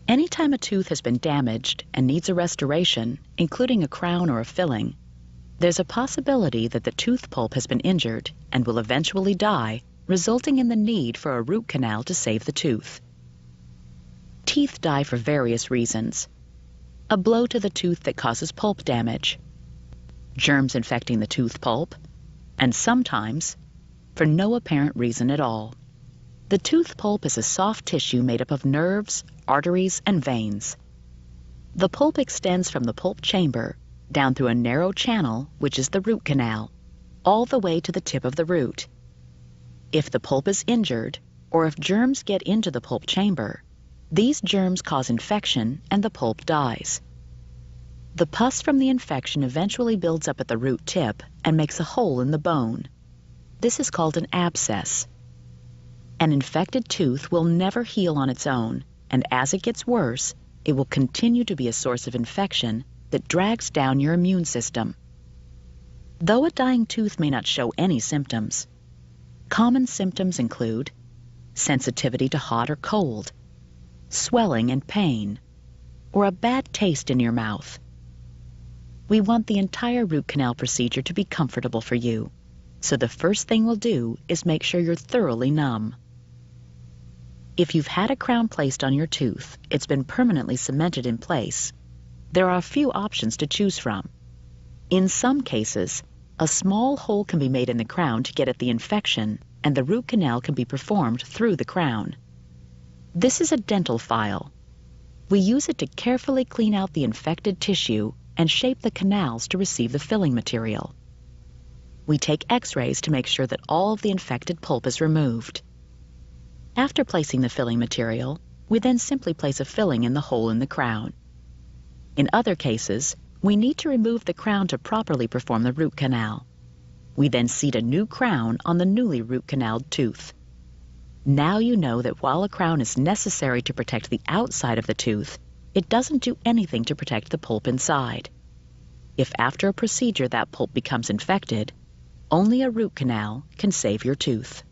Anytime a tooth has been damaged and needs a restoration, including a crown or a filling, there's a possibility that the tooth pulp has been injured and will eventually die, resulting in the need for a root canal to save the tooth. Teeth die for various reasons. A blow to the tooth that causes pulp damage, germs infecting the tooth pulp, and sometimes for no apparent reason at all. The tooth pulp is a soft tissue made up of nerves, arteries, and veins. The pulp extends from the pulp chamber down through a narrow channel, which is the root canal, all the way to the tip of the root. If the pulp is injured, or if germs get into the pulp chamber, these germs cause infection and the pulp dies. The pus from the infection eventually builds up at the root tip and makes a hole in the bone. This is called an abscess. An infected tooth will never heal on its own, and as it gets worse, it will continue to be a source of infection that drags down your immune system. Though a dying tooth may not show any symptoms, common symptoms include sensitivity to hot or cold, swelling and pain, or a bad taste in your mouth. We want the entire root canal procedure to be comfortable for you, so the first thing we'll do is make sure you're thoroughly numb. If you've had a crown placed on your tooth, it's been permanently cemented in place, there are a few options to choose from. In some cases, a small hole can be made in the crown to get at the infection, and the root canal can be performed through the crown. This is a dental file. We use it to carefully clean out the infected tissue and shape the canals to receive the filling material. We take X-rays to make sure that all of the infected pulp is removed. After placing the filling material, we then simply place a filling in the hole in the crown. In other cases, we need to remove the crown to properly perform the root canal. We then seat a new crown on the newly root canaled tooth. Now you know that while a crown is necessary to protect the outside of the tooth, it doesn't do anything to protect the pulp inside. If after a procedure that pulp becomes infected, only a root canal can save your tooth.